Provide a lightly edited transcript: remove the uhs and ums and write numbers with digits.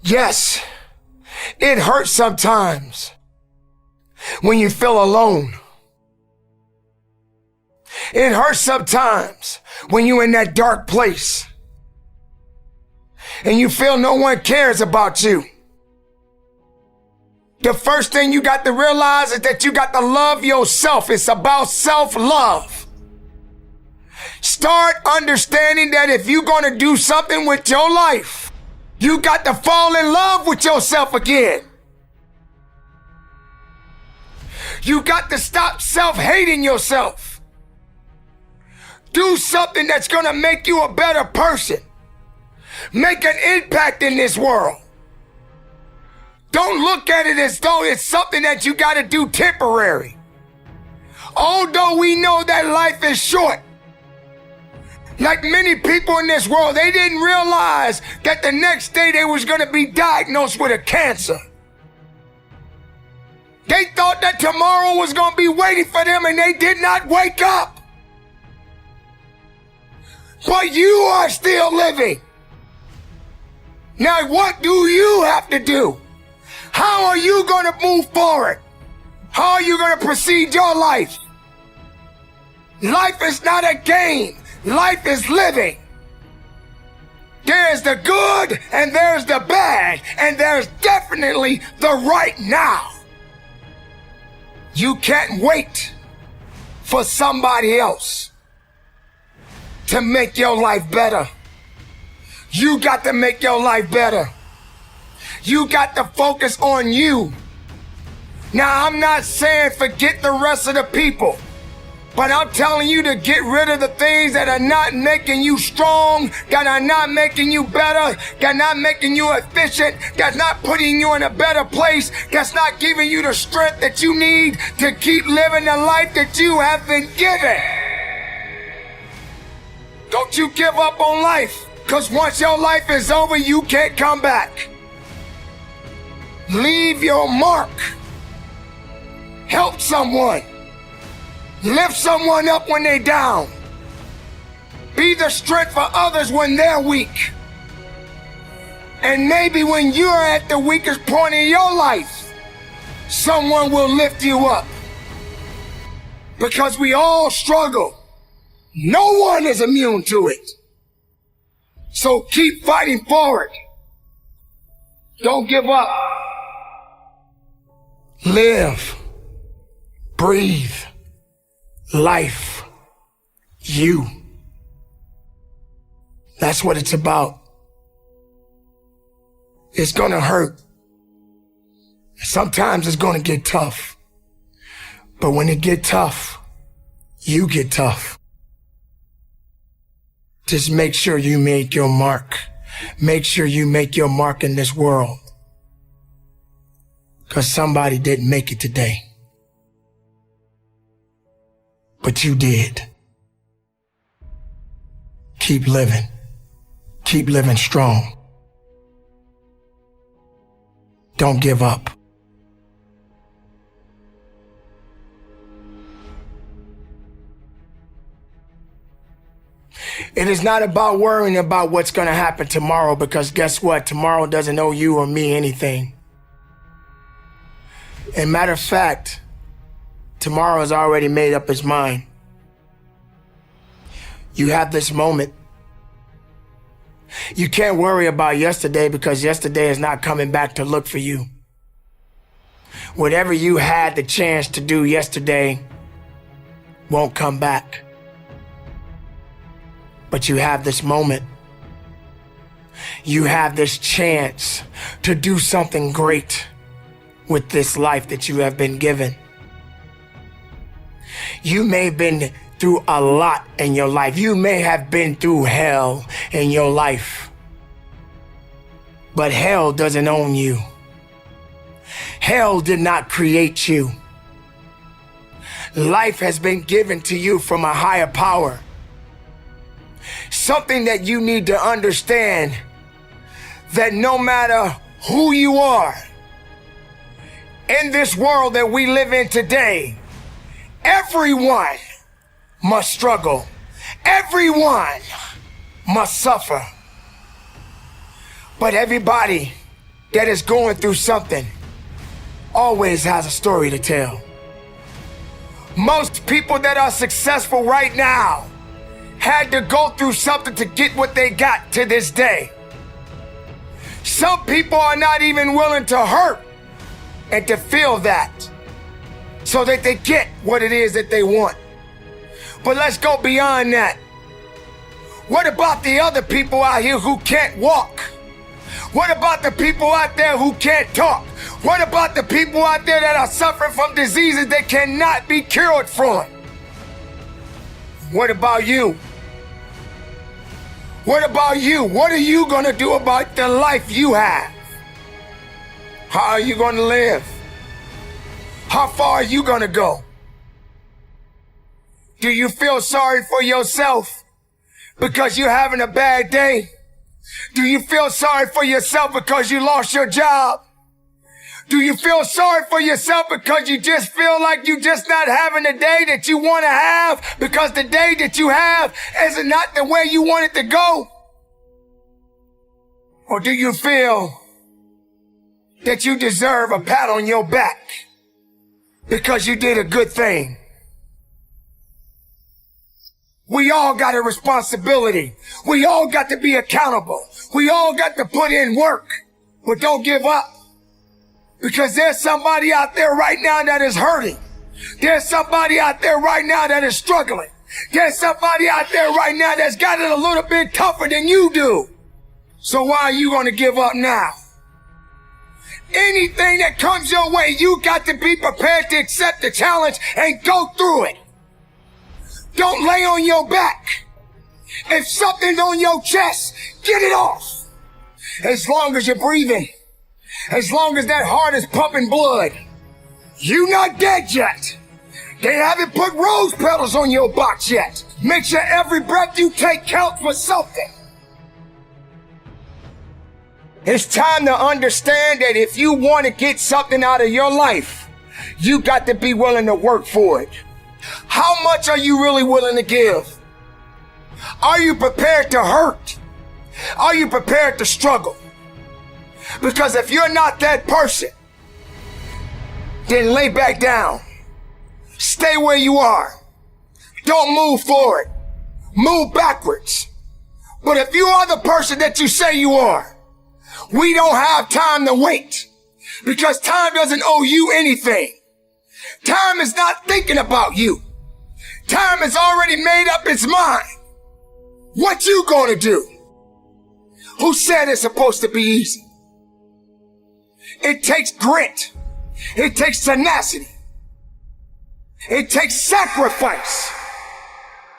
Yes, it hurts sometimes when you feel alone. It hurts sometimes when you're in that dark place and you feel no one cares about you. The first thing you got to realize is that you got to love yourself. It's about self-love. Start understanding that if you're going to do something with your life, you got to fall in love with yourself again. You got to stop self-hating yourself. Do something that's going to make you a better person. Make an impact in this world. Don't look at it as though it's something that you got to do temporary. Although we know that life is short, like many people in this world, they didn't realize that the next day they was going to be diagnosed with a cancer. They thought that tomorrow was going to be waiting for them and they did not wake up. But you are still living. Now what do you have to do? How are you going to move forward? How are you going to proceed your life? Life is not a game. Life is living. There's the good and there's the bad, and there's definitely the right now. You can't wait for somebody else to make your life better. You got to make your life better. You got to focus on you. Now, I'm not saying forget the rest of the people, but I'm telling you to get rid of the things that are not making you strong, that are not making you better, that are not making you efficient, that's not putting you in a better place, that's not giving you the strength that you need to keep living the life that you have been given. Don't you give up on life, because once your life is over, you can't come back. Leave your mark. Help someone. Lift someone up when they're down. Be the strength for others when they're weak. And maybe when you're at the weakest point in your life, someone will lift you up. Because we all struggle. No one is immune to it. So keep fighting forward. Don't give up. Live. Breathe. Life. You. That's what it's about. It's gonna hurt. Sometimes it's gonna get tough. But when it get tough, you get tough. Just make sure you make your mark. Make sure you make your mark in this world. Because somebody didn't make it today. But you did. Keep living. Keep living strong. Don't give up. It is not about worrying about what's going to happen tomorrow, because guess what? Tomorrow doesn't owe you or me anything. And matter of fact, tomorrow has already made up its mind. You have this moment. You can't worry about yesterday, because yesterday is not coming back to look for you. Whatever you had the chance to do yesterday won't come back. But you have this moment. You have this chance to do something great with this life that you have been given. You may have been through a lot in your life. You may have been through hell in your life. But hell doesn't own you. Hell did not create you. Life has been given to you from a higher power. Something that you need to understand, that no matter who you are, in this world that we live in today, everyone must struggle. Everyone must suffer. But everybody that is going through something always has a story to tell. Most people that are successful right now had to go through something to get what they got to this day. Some people are not even willing to hurt and to feel that so that they get what it is that they want. But let's go beyond that. What about the other people out here who can't walk? What about the people out there who can't talk? What about the people out there that are suffering from diseases that cannot be cured from? What about you? What about you? What are you going to do about the life you have? How are you going to live? How far are you going to go? Do you feel sorry for yourself because you're having a bad day? Do you feel sorry for yourself because you lost your job? Do you feel sorry for yourself because you just feel like you're just not having the day that you want to have because the day that you have is not the way you want it to go? Or do you feel that you deserve a pat on your back because you did a good thing? We all got a responsibility. We all got to be accountable. We all got to put in work, but don't give up. Because there's somebody out there right now that is hurting. There's somebody out there right now that is struggling. There's somebody out there right now that's got it a little bit tougher than you do. So why are you going to give up now? Anything that comes your way, you got to be prepared to accept the challenge and go through it. Don't lay on your back. If something's on your chest, get it off. As long as you're breathing, as long as that heart is pumping blood, you're not dead yet. They haven't put rose petals on your box yet. Make sure every breath you take counts for something. It's time to understand that if you want to get something out of your life, you got to be willing to work for it. How much are you really willing to give? Are you prepared to hurt? Are you prepared to struggle? Because if you're not that person, then lay back down. Stay where you are. Don't move forward. Move backwards. But if you are the person that you say you are, we don't have time to wait. Because time doesn't owe you anything. Time is not thinking about you. Time has already made up its mind. What you gonna do? Who said it's supposed to be easy? It takes grit. It takes tenacity. It takes sacrifice.